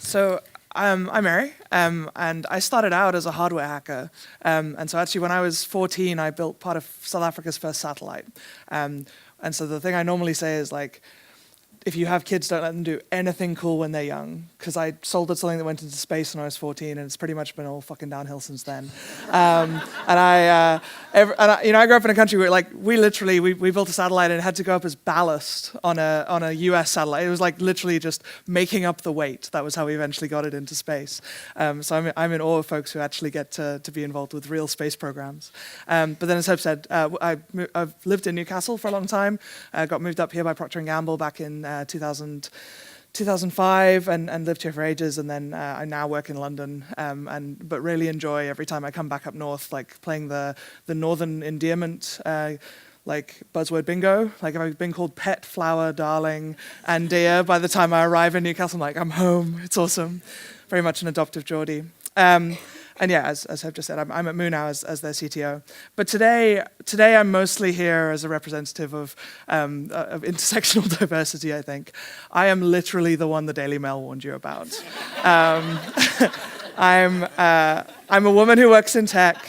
So I'm Meri, and I started out as a hardware hacker. And so actually when I was 14, I built part of South Africa's first satellite. And so the thing I normally say is like, if you have kids, don't let them do anything cool when they're young. Because I soldered something that went into space when I was 14, and it's pretty much been all fucking downhill since then. I grew up in a country where like we built a satellite and it had to go up as ballast on a US satellite. It was like literally just making up the weight. That was how we eventually got it into space. So I'm in awe of folks who actually get to be involved with real space programs. But then, as Hope said, I've lived in Newcastle for a long time. Got moved up here by Procter & Gamble back in 2005 and lived here for ages, and then I now work in London, but really enjoy every time I come back up north, like playing the northern endearment, like buzzword bingo. Like if I've been called pet, flower, darling, and dear, by the time I arrive in Newcastle, I'm like, I'm home, it's awesome. Very much an adoptive Geordie. And yeah, as Hope just said, I'm at Moo now as their CTO. But today I'm mostly here as a representative of intersectional diversity, I think. I am literally the one the Daily Mail warned you about. I'm a woman who works in tech.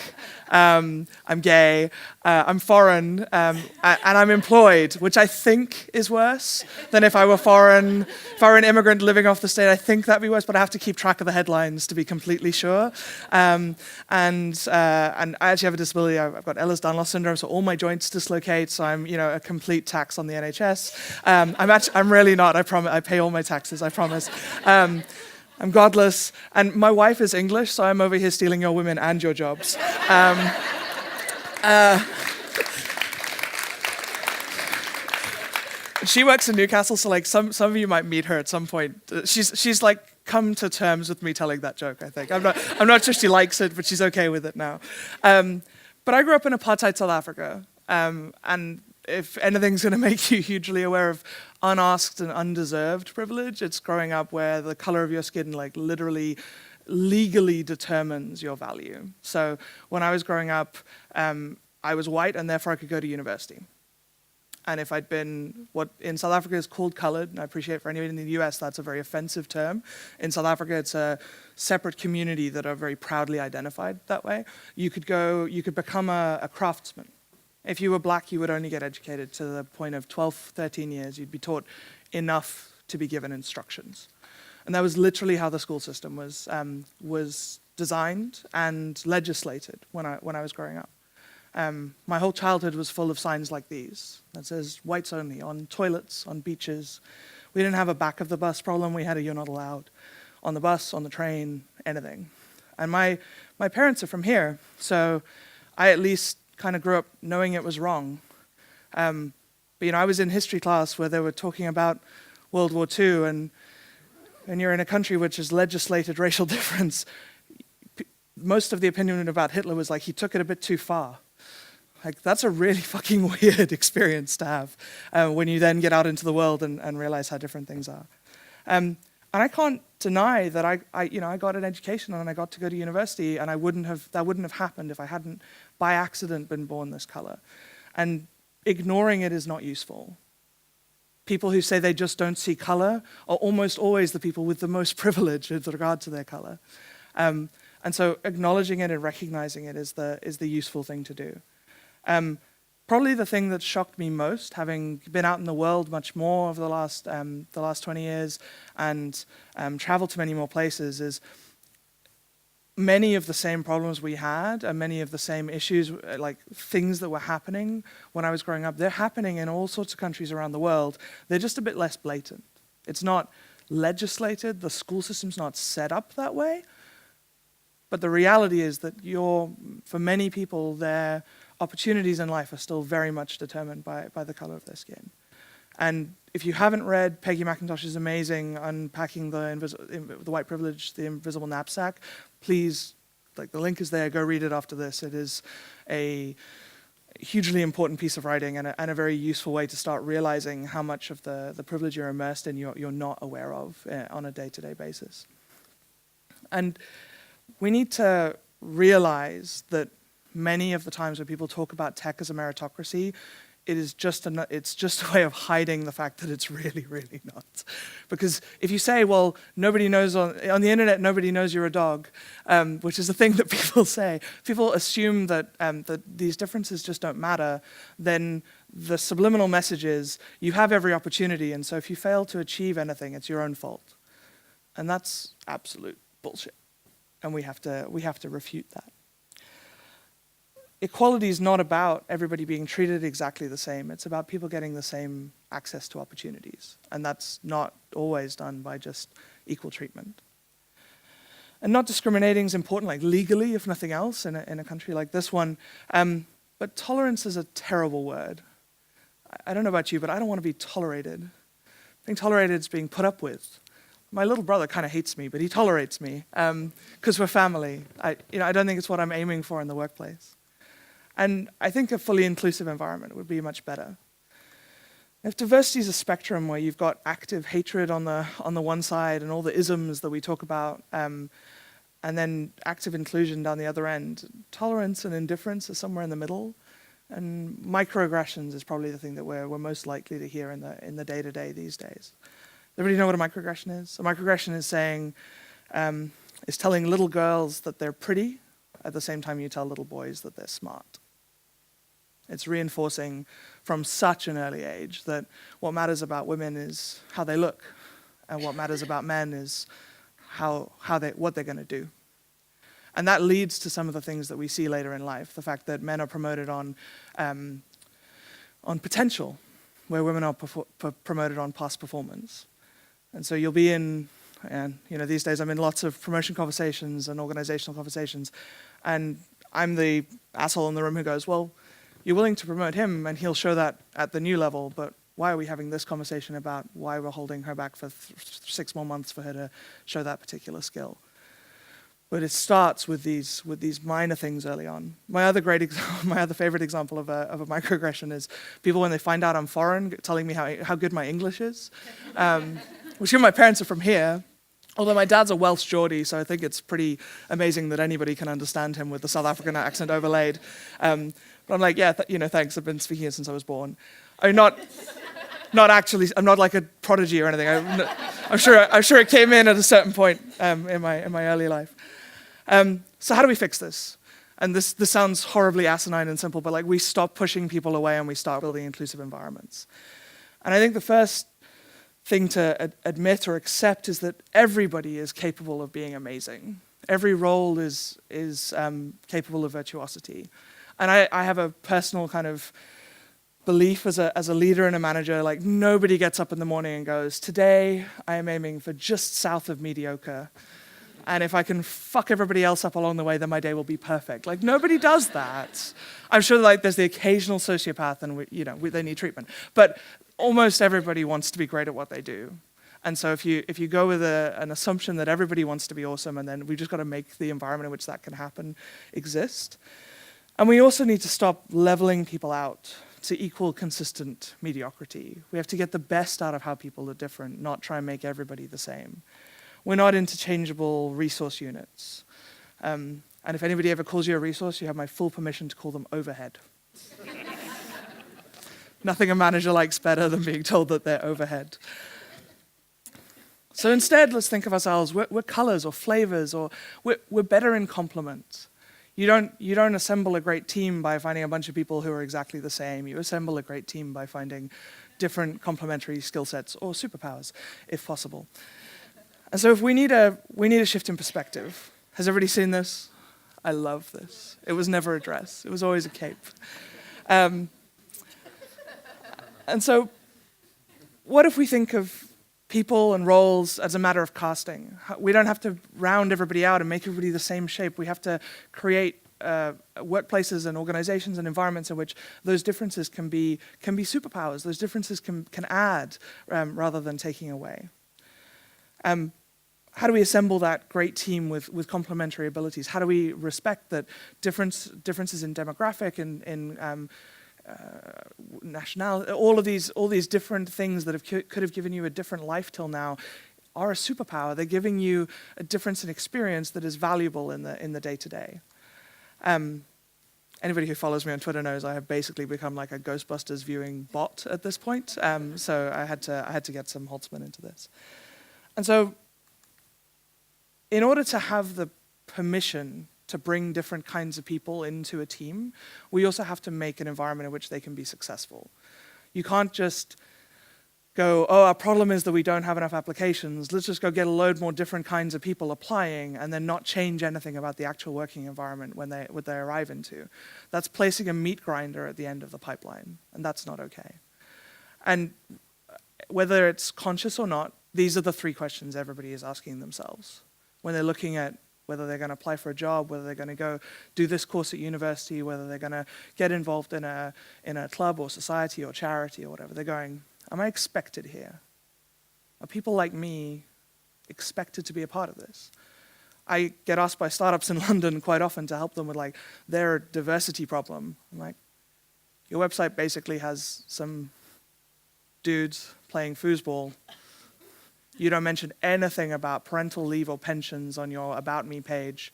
I'm gay, I'm foreign, and I'm employed, which I think is worse than if I were foreign. If I were an immigrant living off the state, I think that'd be worse, but I have to keep track of the headlines to be completely sure. And I actually have a disability. I've got Ehlers-Danlos syndrome, so all my joints dislocate, so I'm a complete tax on the NHS. I'm really not, I promise. I pay all my taxes, I promise. I'm godless, and my wife is English, so I'm over here stealing your women and your jobs. She works in Newcastle, so like some of you might meet her at some point. She's like come to terms with me telling that joke, I think. I'm not sure she likes it, but she's okay with it now. But I grew up in apartheid South Africa, and if anything's going to make you hugely aware of unasked and undeserved privilege, it's growing up where the color of your skin like literally legally determines your value. So when I was growing up, I was white and therefore I could go to university. And if I'd been what in South Africa is called colored, and I appreciate for anyone in the US that's a very offensive term. In South Africa it's a separate community that are very proudly identified that way. You could become a craftsman. If you were black, you would only get educated to the point of 12, 13 years. You'd be taught enough to be given instructions. And that was literally how the school system was designed and legislated when I was growing up. My whole childhood was full of signs like these that says whites only on toilets, on beaches. We didn't have a back of the bus problem. We had a you're not allowed on the bus, on the train, anything. And my parents are from here, so I at least kind of grew up knowing it was wrong. But I was in history class where they were talking about World War II, and you're in a country which has legislated racial difference. Most of the opinion about Hitler was like he took it a bit too far. Like that's a really fucking weird experience to have when you then get out into the world and realize how different things are. And I can't deny that I got an education and I got to go to university, and that wouldn't have happened if I hadn't by accident been born this color. And ignoring it is not useful. People who say they just don't see color are almost always the people with the most privilege with regard to their color. And so acknowledging it and recognizing it is the useful thing to do. Probably the thing that shocked me most, having been out in the world much more over the last 20 years and traveled to many more places, is many of the same problems we had and many of the same issues, like things that were happening when I was growing up, they're happening in all sorts of countries around the world. They're just a bit less blatant. It's not legislated, the school system's not set up that way, but the reality is that for many people, their opportunities in life are still very much determined by the color of their skin. And if you haven't read Peggy McIntosh's amazing Unpacking the White Privilege, the Invisible Knapsack, please, like the link is there, go read it after this. It is a hugely important piece of writing and a very useful way to start realizing how much of the privilege you're immersed in you're not aware of on a day-to-day basis. And we need to realize that many of the times when people talk about tech as a meritocracy, it's just a way of hiding the fact that it's really, really not. Because if you say, well, nobody knows on the internet, nobody knows you're a dog, which is a thing that people say. People assume that that these differences just don't matter. Then the subliminal message is you have every opportunity, and so if you fail to achieve anything, it's your own fault. And that's absolute bullshit. And we have to refute that. Equality is not about everybody being treated exactly the same. It's about people getting the same access to opportunities. And that's not always done by just equal treatment. And not discriminating is important, like legally, if nothing else, in a country like this one. But tolerance is a terrible word. I don't know about you, but I don't want to be tolerated. Being tolerated is being put up with. My little brother kind of hates me, but he tolerates me because we're family. I don't think it's what I'm aiming for in the workplace. And I think a fully inclusive environment would be much better. If diversity is a spectrum where you've got active hatred on the one side and all the isms that we talk about, and then active inclusion down the other end, tolerance and indifference are somewhere in the middle. And microaggressions is probably the thing that we're most likely to hear in the day-to-day these days. Everybody know what a microaggression is? A microaggression is telling little girls that they're pretty at the same time you tell little boys that they're smart. It's reinforcing from such an early age that what matters about women is how they look, and what matters about men is what they're going to do. And that leads to some of the things that we see later in life. The fact that men are promoted on potential, where women are promoted on past performance. And so you'll be in, and these days I'm in lots of promotion conversations and organizational conversations, and I'm the asshole in the room who goes, well, you're willing to promote him and he'll show that at the new level, but why are we having this conversation about why we're holding her back for 6 more months for her to show that particular skill? But it starts with these minor things early on. My other favorite example of a microaggression is people when they find out I'm foreign telling me how good my English is. Which my parents are from here, although my dad's a Welsh Geordie, so I think it's pretty amazing that anybody can understand him with the South African accent overlaid. But I'm like, yeah, thanks. I've been speaking it since I was born. I'm not actually. I'm not like a prodigy or anything. I'm sure it came in at a certain point in my early life. So how do we fix this? And this sounds horribly asinine and simple, but like we stop pushing people away and we start building inclusive environments. And I think the first thing to admit or accept is that everybody is capable of being amazing. Every role is capable of virtuosity. And I have a personal kind of belief as a leader and a manager, like nobody gets up in the morning and goes, today I am aiming for just south of mediocre. And if I can fuck everybody else up along the way, then my day will be perfect. Like nobody does that. I'm sure like there's the occasional sociopath and they need treatment. But almost everybody wants to be great at what they do. And so if you go with an assumption that everybody wants to be awesome, and then we've just got to make the environment in which that can happen exist. And we also need to stop leveling people out to equal consistent mediocrity. We have to get the best out of how people are different, not try and make everybody the same. We're not interchangeable resource units. And if anybody ever calls you a resource, you have my full permission to call them overhead. Nothing a manager likes better than being told that they're overhead. So instead, let's think of ourselves, we're colors or flavors, or we're better in complement. You don't assemble a great team by finding a bunch of people who are exactly the same. You assemble a great team by finding different complementary skill sets or superpowers, if possible. And so if we need a shift in perspective. Has everybody seen this? I love this. It was never a dress. It was always a cape. And so what if we think of people and roles as a matter of casting? We don't have to round everybody out and make everybody the same shape. We have to create workplaces and organizations and environments in which those differences can be superpowers. Those differences can add rather than taking away. How do we assemble that great team with complementary abilities? How do we respect that differences in demographic and in nationality, all these different things that could have given you a different life till now are a superpower. They're giving you a difference in experience that is valuable in the day-to-day. Anybody who follows me on Twitter knows I have basically become like a Ghostbusters viewing bot at this point. So I had to get some Holtzman into this. And so in order to have the permission to bring different kinds of people into a team, we also have to make an environment in which they can be successful. You can't just go, oh, our problem is that we don't have enough applications. Let's just go get a load more different kinds of people applying and then not change anything about the actual working environment when they arrive into. That's placing a meat grinder at the end of the pipeline, and that's not okay. And whether it's conscious or not, these are the three questions everybody is asking themselves when they're looking at whether they're going to apply for a job, whether they're going to go do this course at university, whether they're going to get involved in a club or society or charity or whatever. They're going, am I expected here? Are people like me expected to be a part of this? I get asked by startups in London quite often to help them with like their diversity problem. I'm like, your website basically has some dudes playing foosball. You don't mention anything about parental leave or pensions on your About Me page.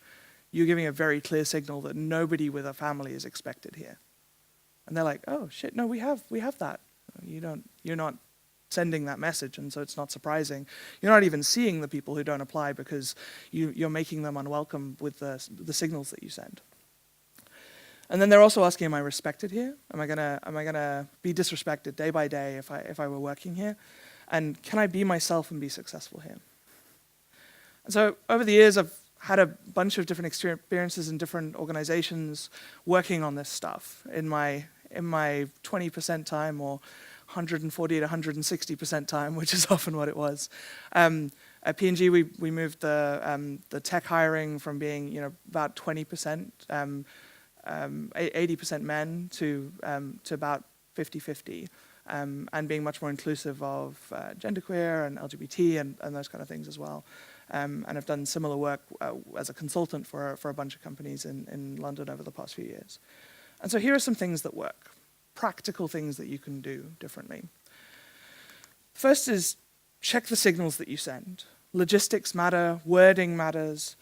You're giving a very clear signal that nobody with a family is expected here. And they're like, oh shit, no, we have that. You're not sending that message, and so it's not surprising. You're not even seeing the people who don't apply because you're making them unwelcome with the signals that you send. And then they're also asking, am I respected here? Am I gonna be disrespected day by day if I were working here? And can I be myself and be successful here? And so over the years, I've had a bunch of different experiences in different organizations working on this stuff in my 20% time or 140 to 160% time, which is often what it was. At P&G, we moved the tech hiring from being about 20%, 80% men to about 50-50. And being much more inclusive of genderqueer and LGBT and those kind of things as well. And I've done similar work as a consultant for a bunch of companies in London over the past few years. And so here are some things that work, practical things that you can do differently. First is check the signals that you send. Logistics matter, wording matters.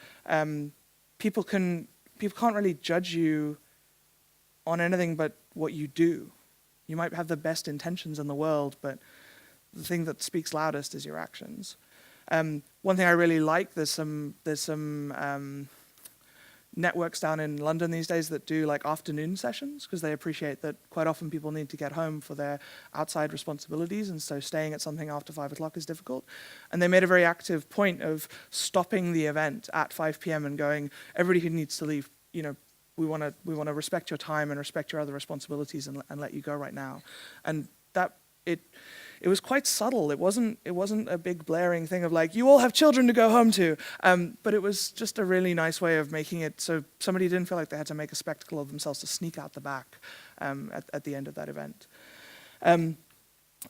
People can't really judge you on anything but what you do. You might have the best intentions in the world, but the thing that speaks loudest is your actions. One thing I really like, there's some networks down in London these days that do like afternoon sessions because they appreciate that quite often people need to get home for their outside responsibilities, and so staying at something after 5 o'clock is difficult. And they made a very active point of stopping the event at 5 p.m. and going, everybody who needs to leave, we want to respect your time and respect your other responsibilities and let you go right now. And that it was quite subtle. It wasn't a big blaring thing of like, you all have children to go home to. But it was just a really nice way of making it so somebody didn't feel like they had to make a spectacle of themselves to sneak out the back at the end of that event.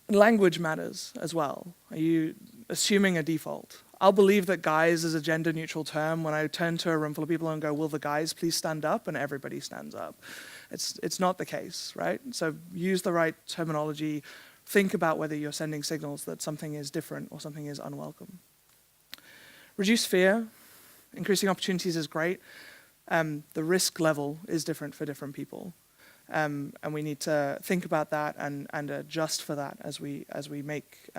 Language matters as well. Are you assuming a default? I'll believe that guys is a gender-neutral term when I turn to a room full of people and go, will the guys please stand up? And everybody stands up. It's not the case, right? So use the right terminology. Think about whether you're sending signals that something is different or something is unwelcome. Reduce fear. Increasing opportunities is great. The risk level is different for different people. And we need to think about that and adjust for that as we make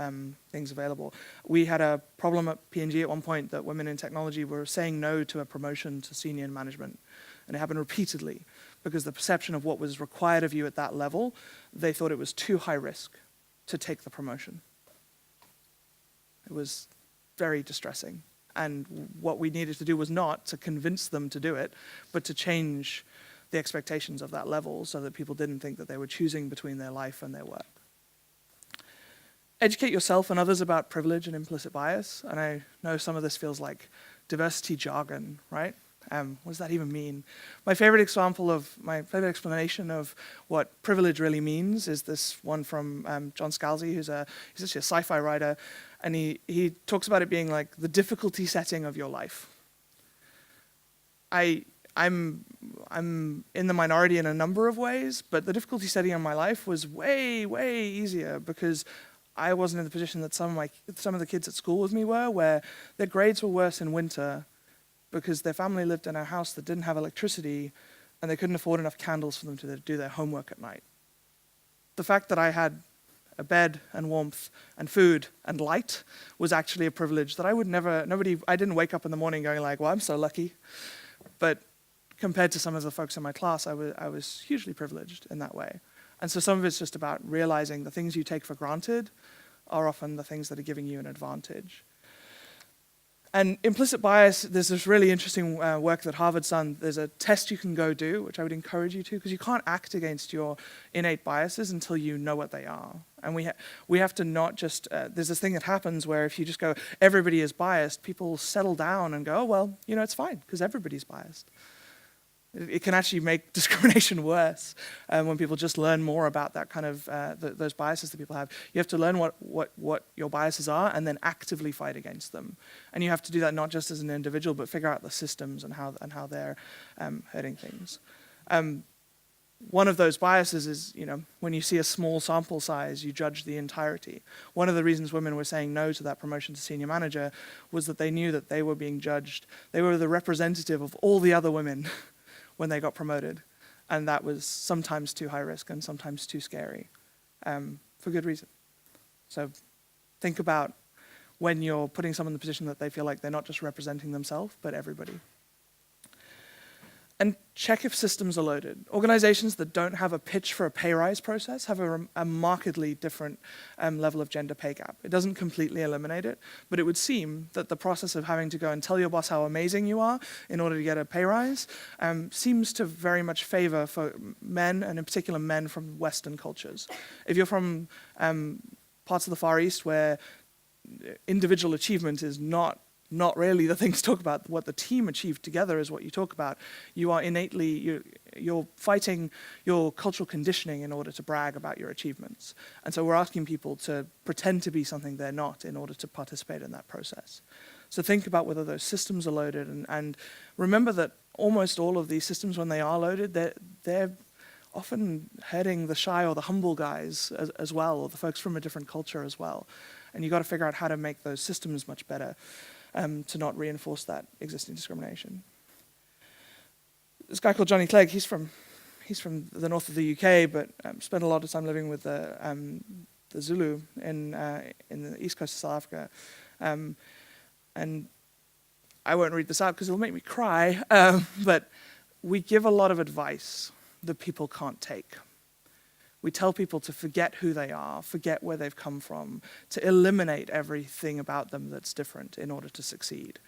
things available. We had a problem at P&G at one point that women in technology were saying no to a promotion to senior management. And it happened repeatedly because the perception of what was required of you at that level, they thought it was too high risk to take the promotion. It was very distressing. And what we needed to do was not to convince them to do it, but to change the expectations of that level so that people didn't think that they were choosing between their life and their work. Educate yourself and others about privilege and implicit bias. And I know some of this feels like diversity jargon, right? What does that even mean? My favorite explanation of what privilege really means is this one from John Scalzi, he's actually a sci-fi writer, and he talks about it being like the difficulty setting of your life. I'm in the minority in a number of ways, but the difficulty setting in my life was way, way easier because I wasn't in the position that some of the kids at school with me were, where their grades were worse in winter because their family lived in a house that didn't have electricity and they couldn't afford enough candles for them to do their homework at night. The fact that I had a bed and warmth and food and light was actually a privilege that I would never, I didn't wake up in the morning going like, well, I'm so lucky. But compared to some of the folks in my class, I was hugely privileged in that way. And so some of it's just about realizing the things you take for granted are often the things that are giving you an advantage. And implicit bias, there's this really interesting work that Harvard's done. There's a test you can go do, which I would encourage you to, because you can't act against your innate biases until you know what they are. And we have to not just, there's this thing that happens where if you just go, everybody is biased, people settle down and go, oh, well, you know, it's fine, because everybody's biased. It can actually make discrimination worse when people just learn more about that kind of those biases that people have. You have to learn what your biases are and then actively fight against them. And you have to do that not just as an individual, but figure out the systems and how they're hurting things. One of those biases is, you know, when you see a small sample size, you judge the entirety. One of the reasons women were saying no to that promotion to senior manager was that they knew that they were being judged. They were the representative of all the other women when they got promoted. And that was sometimes too high risk and sometimes too scary, for good reason. So think about when you're putting someone in the position that they feel like they're not just representing themselves, but everybody. And check if systems are loaded. Organizations that don't have a pitch for a pay rise process have a markedly different level of gender pay gap. It doesn't completely eliminate it, but it would seem that the process of having to go and tell your boss how amazing you are in order to get a pay rise seems to very much favor for men, and in particular men from Western cultures. If you're from parts of the Far East where individual achievement is not really the thing to talk about. What the team achieved together is what you talk about. You are innately, you're fighting your cultural conditioning in order to brag about your achievements. And so we're asking people to pretend to be something they're not in order to participate in that process. So think about whether those systems are loaded, and remember that almost all of these systems, when they are loaded, they're often hurting the shy or the humble guys as well, or the folks from a different culture as well. And you've got to figure out how to make those systems much better. To not reinforce that existing discrimination. This guy called Johnny Clegg, he's from the north of the UK, but spent a lot of time living with the Zulu in the east coast of South Africa. And I won't read this out because it'll make me cry, but we give a lot of advice that people can't take. We tell people to forget who they are, forget where they've come from, to eliminate everything about them that's different in order to succeed.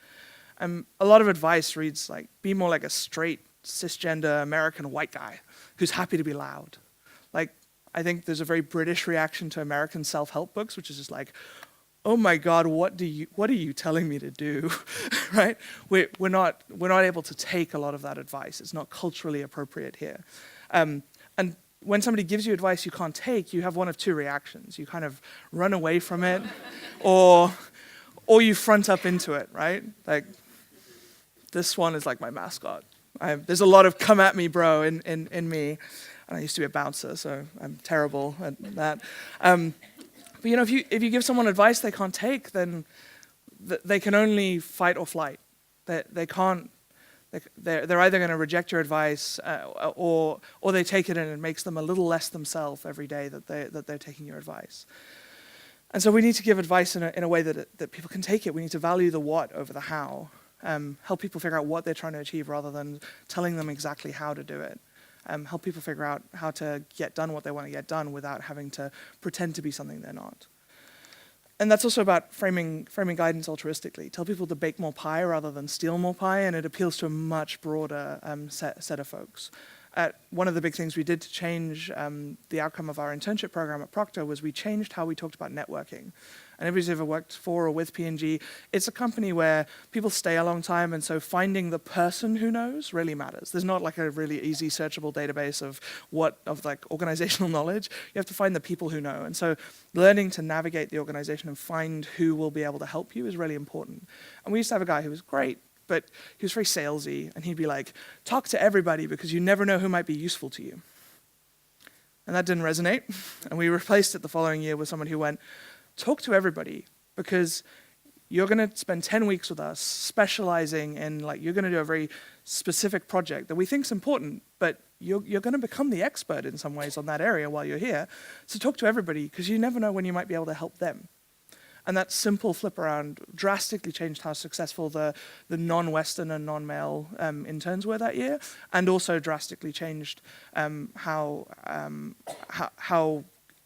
A lot of advice reads like, be more like a straight, cisgender American white guy who's happy to be loud. Like, I think there's a very British reaction to American self-help books, which is just like, oh my God, what are you telling me to do, right? We're not able to take a lot of that advice. It's not culturally appropriate here. And when somebody gives you advice you can't take, you have one of two reactions. You kind of run away from it, or you front up into it, right? Like, this one is like my mascot. There's a lot of come at me, bro, in me. And I used to be a bouncer, so I'm terrible at that. But you know, if you give someone advice they can't take, then they can only fight or flight. They can't. They're either going to reject your advice, or they take it and it makes them a little less themselves every day that they're taking your advice. And so we need to give advice in a way that people can take it. We need to value the what over the how. Help people figure out what they're trying to achieve rather than telling them exactly how to do it. Help people figure out how to get done what they want to get done without having to pretend to be something they're not. And that's also about framing guidance altruistically. Tell people to bake more pie rather than steal more pie, and it appeals to a much broader set of folks. One of the big things we did to change the outcome of our internship program at Procter was we changed how we talked about networking. And everybody's ever worked for or with P&G, it's a company where people stay a long time, and so finding the person who knows really matters. There's not like a really easy searchable database of like organizational knowledge. You have to find the people who know. And so learning to navigate the organization and find who will be able to help you is really important. And we used to have a guy who was great, but he was very salesy, and he'd be like, talk to everybody because you never know who might be useful to you. And that didn't resonate, and we replaced it the following year with someone who went, talk to everybody because you're going to spend 10 weeks with us specializing in, like, you're going to do a very specific project that we think is important, but you're going to become the expert in some ways on that area while you're here. So talk to everybody, because you never know when you might be able to help them. And that simple flip around drastically changed how successful the non-Western and non-male interns were that year, and also drastically changed how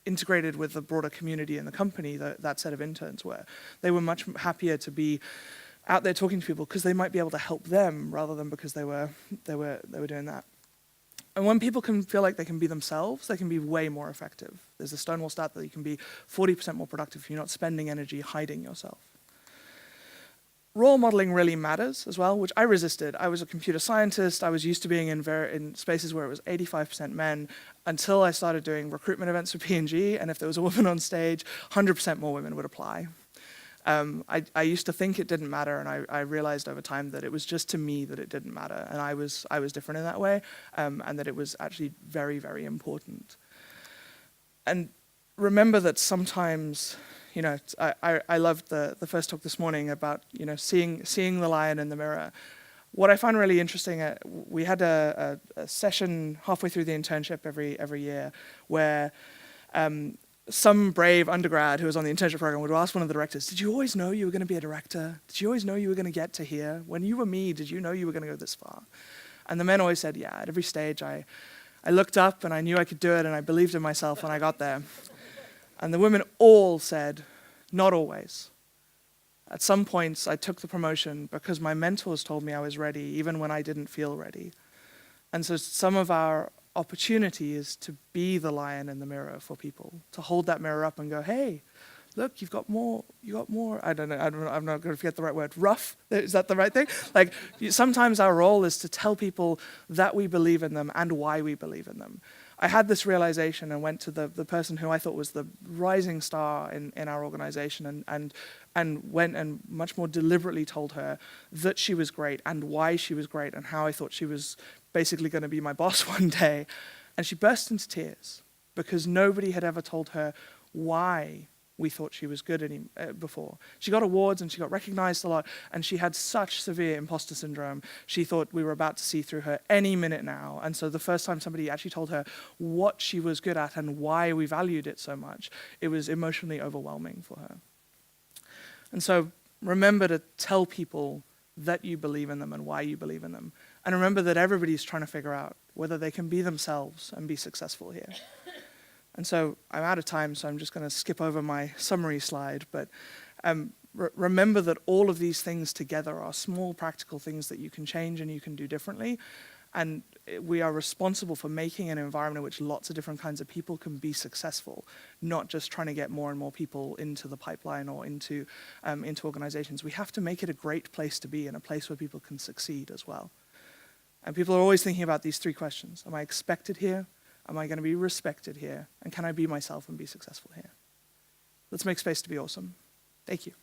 integrated with the broader community and the company that set of interns were. They were much happier to be out there talking to people because they might be able to help them rather than because they were doing that. And when people can feel like they can be themselves, they can be way more effective. There's a Stonewall stat that you can be 40% more productive if you're not spending energy hiding yourself. Role modeling really matters as well, which I resisted. I was a computer scientist. I was used to being in spaces where it was 85% men until I started doing recruitment events for P&G, and if there was a woman on stage, 100% more women would apply. I used to think it didn't matter, and I realized over time that it was just to me that it didn't matter, and I was different in that way, and that it was actually very, very important. And remember that sometimes, you know, I loved the first talk this morning about, you know, seeing the lion in the mirror. What I find really interesting, we had a session halfway through the internship every year where some brave undergrad who was on the internship program would ask one of the directors, did you always know you were going to be a director? Did you always know you were going to get to here? When you were me, did you know you were going to go this far? And the men always said, yeah, at every stage I looked up and I knew I could do it and I believed in myself when I got there. And the women all said, not always. At some points I took the promotion because my mentors told me I was ready, even when I didn't feel ready. And so some of our opportunity is to be the lion in the mirror for people, to hold that mirror up and go, hey, look, you've got more, I don't know, I'm not going to forget the right word, rough, is that the right thing? Like, sometimes our role is to tell people that we believe in them and why we believe in them. I had this realization and went to the person who I thought was the rising star in our organization and went and much more deliberately told her that she was great and why she was great and how I thought she was basically going to be my boss one day. And she burst into tears because nobody had ever told her why we thought she was good before. She got awards and she got recognized a lot, and she had such severe imposter syndrome. She thought we were about to see through her any minute now. And so the first time somebody actually told her what she was good at and why we valued it so much, it was emotionally overwhelming for her. And so remember to tell people that you believe in them and why you believe in them. And remember that everybody's trying to figure out whether they can be themselves and be successful here. And so I'm out of time, so I'm just going to skip over my summary slide. But remember that all of these things together are small practical things that you can change and you can do differently. And we are responsible for making an environment in which lots of different kinds of people can be successful, not just trying to get more and more people into the pipeline or into organizations. We have to make it a great place to be and a place where people can succeed as well. And people are always thinking about these three questions. Am I expected here? Am I going to be respected here? And can I be myself and be successful here? Let's make space to be awesome. Thank you.